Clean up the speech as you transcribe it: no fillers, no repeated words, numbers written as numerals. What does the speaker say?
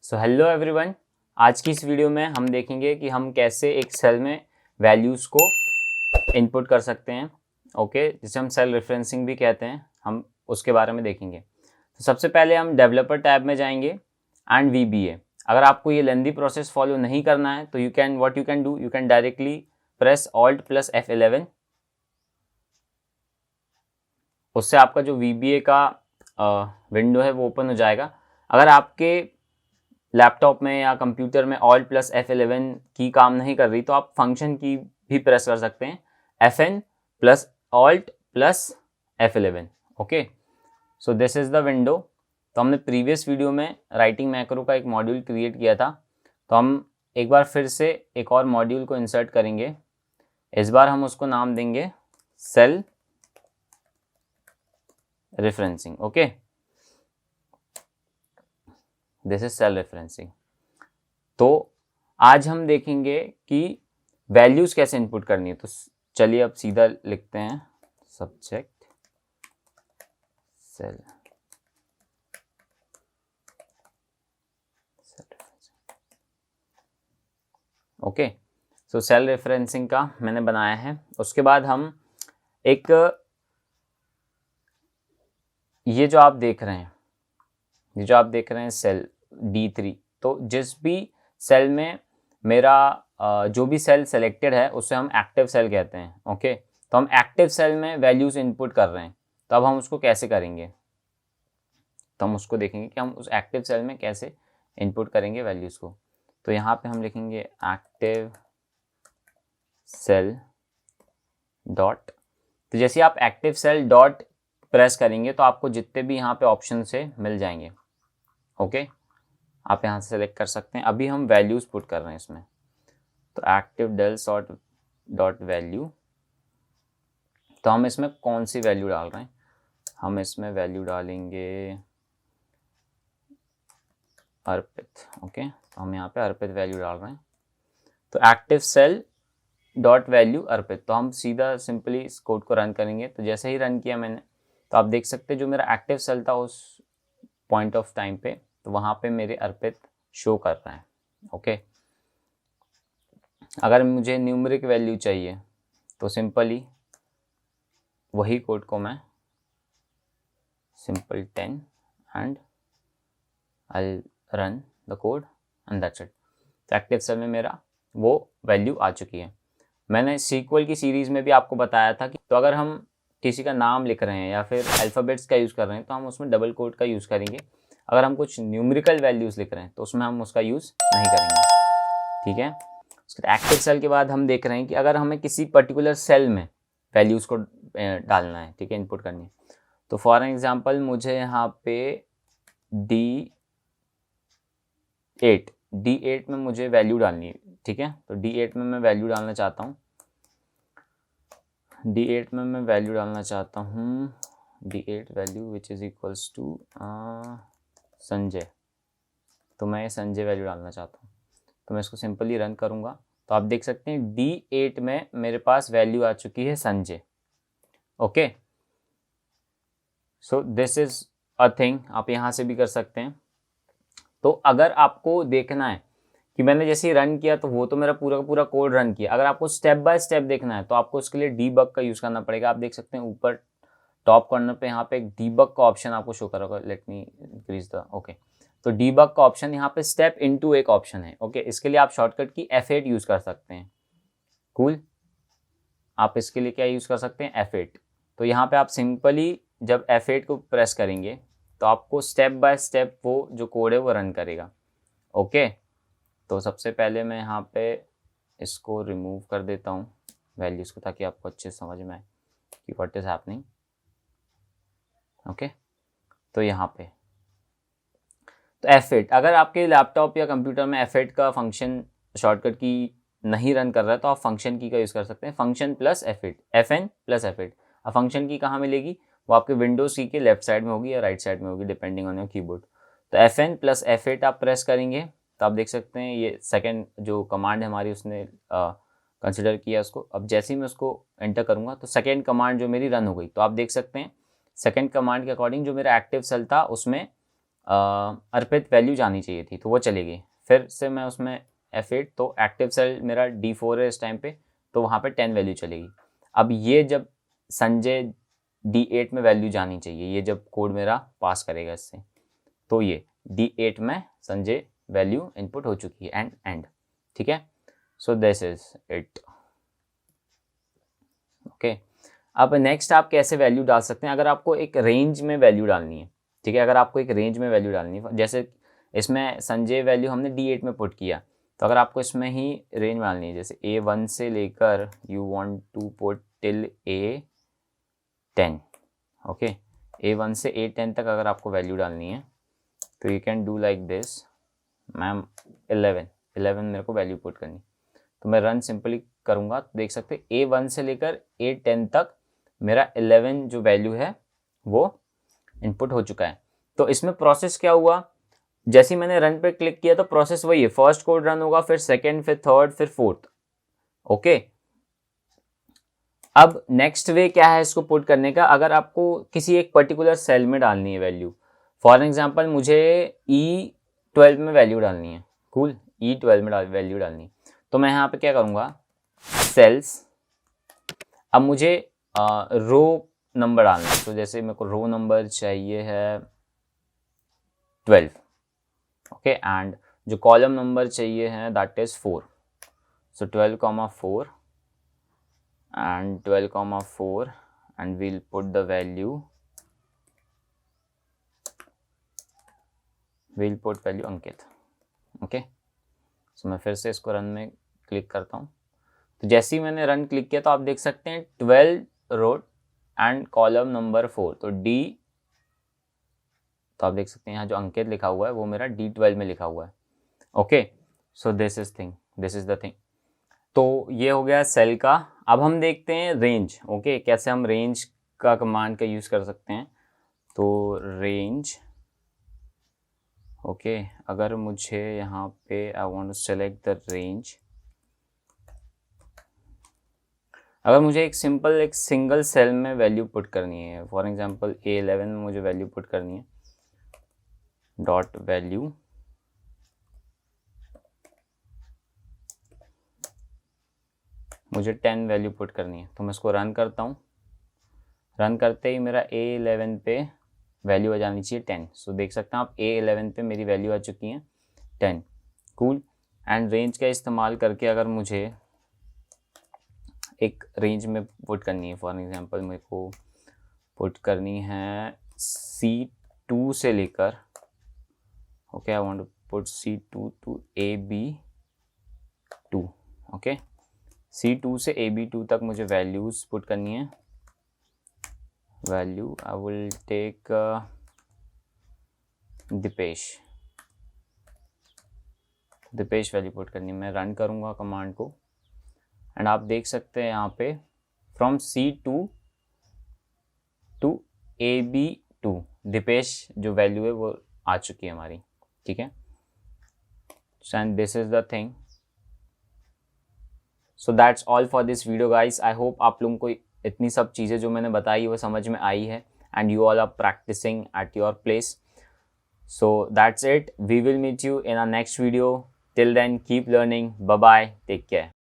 So hello everyone, आज की इस वीडियो में हम देखेंगे कि हम कैसे एक सेल में वैल्यूज़ को इनपुट कर सकते हैं। ओके, जिसे हम सेल रेफरेंसिंग भी कहते हैं, हम उसके बारे में देखेंगे। तो सबसे पहले हम डेवलपर टैब में जाएंगे एंड VBA। अगर आपको ये लेंदी प्रोसेस फॉलो नहीं करना है तो you can directly press Alt+ F11। उससे आपका जो VBA का विंडो है वो ओपन हो जाएगा। अगर आपके लैपटॉप में या कंप्यूटर में Alt+ F11 की काम नहीं कर रही तो आप फंक्शन की भी प्रेस कर सकते हैं, FN + Alt+ F11। Okay, so this is the window. तो हमने प्रीवियस वीडियो में राइटिंग मैक्रो का एक मॉड्यूल क्रिएट किया था, तो हम एक बार फिर से एक और मॉड्यूल को इंसर्ट करेंगे। इस बार हम उसको नाम देंगे cell referencing. Okay, this is cell referencing. तो आज हम देखेंगे कि वैल्यूज कैसे इनपुट करनी है। तो चलिए अब सीधा लिखते हैं सब्जेक्ट सेल ओके। सो सेल रेफरेंसिंग का मैंने बनाया है। उसके बाद हम एक ये जो आप देख रहे हैं सेल D3, तो जिस भी सेल में मेरा जो भी सेल सेलेक्टेड है उसे हम एक्टिव सेल कहते हैं। ओके, तो हम एक्टिव सेल में वैल्यूज इनपुट कर रहे हैं, तो अब हम उसको कैसे करेंगे, तो हम उसको देखेंगे कि हम उस एक्टिव सेल में कैसे इनपुट करेंगे वैल्यूज को। तो यहाँ पे हम लिखेंगे एक्टिव सेल डॉट। तो जैसे आप एक्टिव सेल डॉट प्रेस करेंगे तो आपको जितने भी यहाँ पे ऑप्शन से मिल जाएंगे। ओके, आप यहाँ से सेलेक्ट कर सकते हैं। अभी हम वैल्यूज पुट कर रहे हैं इसमें, तो एक्टिव डेल सॉर्ट डॉट वैल्यू। तो हम इसमें कौन सी वैल्यू डाल रहे हैं, हम इसमें वैल्यू डालेंगे अर्पित। ओके, तो हम यहाँ पे अर्पित वैल्यू डाल रहे हैं। तो एक्टिव सेल डॉट वैल्यू अर्पित। तो हम सीधा सिंपली इस कोड को रन करेंगे। तो जैसे ही रन किया मैंने, तो आप देख सकते हैं जो मेरा एक्टिव सेल था उस पॉइंट ऑफ टाइम पे, तो वहाँ पे मेरे अर्पित शो कर रहा है। ओके, अगर मुझे न्यूमेरिक वैल्यू चाहिए तो सिंपली वही कोड को मैं simple 10 and I run the code and that's it. तो एक्टिव सेल में मेरा वो वैल्यू आ चुकी है। मैंने सीक्वल की सीरीज़ में भी आपको बताया था कि तो अगर हम किसी का नाम लिख रहे हैं या फिर अल्फ़ाबेट्स का यूज़ कर रहे हैं तो हम उसमें डबल कोट का यूज़ करेंगे। अगर हम कुछ न्यूमेरिकल वैल्यूज़ लिख रहे हैं तो उसमें हम उसका यूज़ नहीं करेंगे। ठीक है, उसके एक्टिव सेल के बाद हम देख रहे हैं कि अगर हमें किसी पर्टिकुलर सेल में वैल्यूज़ को डालना है, ठीक है, इनपुट करनी है। तो फॉर एग्जांपल मुझे यहाँ पे D8 में मुझे वैल्यू डालनी है। ठीक है, तो D8 में मैं वैल्यू डालना चाहता हूँ। D8 में मैं वैल्यू डालना चाहता हूँ D8 value which is equals to Sanjay. तो मैं संजय वैल्यू डालना चाहता हूँ। तो मैं इसको सिंपली रन करूँगा तो आप देख सकते हैं D8 में मेरे पास वैल्यू आ चुकी है Sanjay. Okay, so this is a thing, आप यहाँ से भी कर सकते हैं। तो अगर आपको देखना है कि मैंने जैसे ही रन किया तो वो तो मेरा पूरा का पूरा कोड रन किया, अगर आपको स्टेप बाय स्टेप देखना है तो आपको उसके लिए डीबग का यूज़ करना पड़ेगा। आप देख सकते हैं ऊपर टॉप कॉर्नर पे यहाँ पे एक डीबग का ऑप्शन आपको शो कर होगा। Let me increase the okay. तो डीबग का ऑप्शन यहाँ पे स्टेप इनटू एक ऑप्शन है। ओके, इसके लिए आप शॉर्टकट की F8 यूज़ कर सकते हैं। कूल, आप इसके लिए क्या यूज़ कर सकते हैं, F8। तो यहाँ पे आप सिंपली जब F8 को प्रेस करेंगे तो आपको स्टेप बाय स्टेप वो जो कोड है वो रन करेगा। ओके, तो सबसे पहले मैं यहाँ पे इसको रिमूव कर देता हूँ वैल्यूज़ को, ताकि आपको अच्छे समझ में आए कि व्हाट इज़ हैपनिंग। ओके, तो यहाँ पे तो F8, अगर आपके लैपटॉप या कंप्यूटर में F8 का फंक्शन शॉर्टकट की नहीं रन कर रहा है तो आप फंक्शन की का यूज़ कर सकते हैं, function plus F8, FN plus F8। अब फंक्शन की कहाँ मिलेगी, वो आपके विंडोज़ की के लेफ्ट साइड में होगी या राइट साइड में होगी डिपेंडिंग ऑन योर कीबोर्ड। तो FN प्लस F8 आप प्रेस करेंगे तो आप देख सकते हैं ये सेकेंड जो कमांड है हमारी उसने कंसिडर किया उसको। अब जैसे ही मैं उसको एंटर करूँगा तो सेकेंड कमांड जो मेरी रन हो गई। तो आप देख सकते हैं सेकेंड कमांड के अकॉर्डिंग जो मेरा एक्टिव सेल था उसमें अर्पित वैल्यू जानी चाहिए थी, तो वो चली गई। फिर से मैं उसमें F8, तो एक्टिव सेल मेरा D4 है इस टाइम पे, तो वहाँ पे 10 वैल्यू चलेगी। अब ये जब संजय D8 में वैल्यू जानी चाहिए, ये जब कोड मेरा पास करेगा इससे, तो ये D8 में संजय वैल्यू इनपुट हो चुकी है एंड ठीक है। So this is it. Okay, अब नेक्स्ट आप कैसे वैल्यू डाल सकते हैं, अगर आपको एक रेंज में वैल्यू डालनी है, ठीक है, अगर आपको एक रेंज में वैल्यू डालनी है, जैसे इसमें संजय वैल्यू हमने D8 में पुट किया, तो अगर आपको इसमें ही रेंज में डालनी है, जैसे A1 से लेकर you want to put till A10, okay, A1 से A10 तक अगर आपको वैल्यू डालनी है, तो you can do like this, ma'am 11 मेरे को वैल्यू पुट करनी, तो मैं रन सिंपली करूँगा, तो देख सकते हैं A1 से लेकर A10 तक मेरा 11 जो वैल्यू है वो इनपुट हो चुका है। तो इसमें प्रोसेस क्या हुआ, जैसे ही मैंने रन पे क्लिक किया तो प्रोसेस वही है, फर्स्ट कोड रन होगा, फिर सेकंड, फिर थर्ड, फिर फोर्थ। ओके, अब नेक्स्ट वे क्या है इसको पुट करने का, अगर आपको किसी एक पर्टिकुलर सेल में डालनी है वैल्यू, फॉर एग्जांपल मुझे E12 में वैल्यू डालनी है, कूल, E12 में वैल्यू डालनी है, तो मैं यहाँ पे क्या करूँगा, सेल्स, अब मुझे रो नंबर डालना है, तो जैसे मेरे को रो नंबर चाहिए है 12, ओके, एंड जो कॉलम नंबर चाहिए है that is 4, so 12,4 and 12,4 and we'll put the value, Ankit. Okay, so मैं फिर से इसको रन में क्लिक करता हूँ, तो जैसे ही मैंने रन क्लिक किया तो आप देख सकते हैं 12 रो एंड कॉलम नंबर 4, तो D, तो आप देख सकते हैं यहाँ जो अंकित लिखा हुआ है वो मेरा D12 में लिखा हुआ है। Okay, so this is the thing. तो ये हो गया सेल का। अब हम देखते हैं रेंज। ओके, कैसे हम रेंज का कमांड का यूज़ कर सकते हैं, तो रेंज, ओके, अगर मुझे यहाँ पे I want to select the range, अगर मुझे एक सिंगल सेल में वैल्यू पुट करनी है, फॉर एग्जांपल A11 में मुझे वैल्यू पुट करनी है, डॉट वैल्यू, मुझे 10 वैल्यू पुट करनी है, तो मैं इसको रन करता हूँ। रन करते ही मेरा A11 पे वैल्यू आ जानी चाहिए 10, सो देख सकते हैं आप A11 पे मेरी वैल्यू आ चुकी है 10, कूल। एंड रेंज का इस्तेमाल करके अगर मुझे एक रेंज में पुट करनी है, फॉर एग्जांपल मेरे को पुट करनी है C2 से लेकर, okay, I want to put C2 to AB2, okay, C2 से AB2 तक मुझे वैल्यूज पुट करनी है, value I will take Deepesh value put करनी है। मैं रन करूँगा कमांड को एंड आप देख सकते हैं यहाँ पे from C2 to AB2 Dipesh जो वैल्यू है वो आ चुकी है हमारी, ठीक है। And this is the thing. So that's all for this video guys. I hope आप लोगों को इतनी सब चीज़ें जो मैंने बताई वो समझ में आई है and you all are practicing at your place. So that's it, we will meet you in our next video. Till then keep learning, bye bye, take care.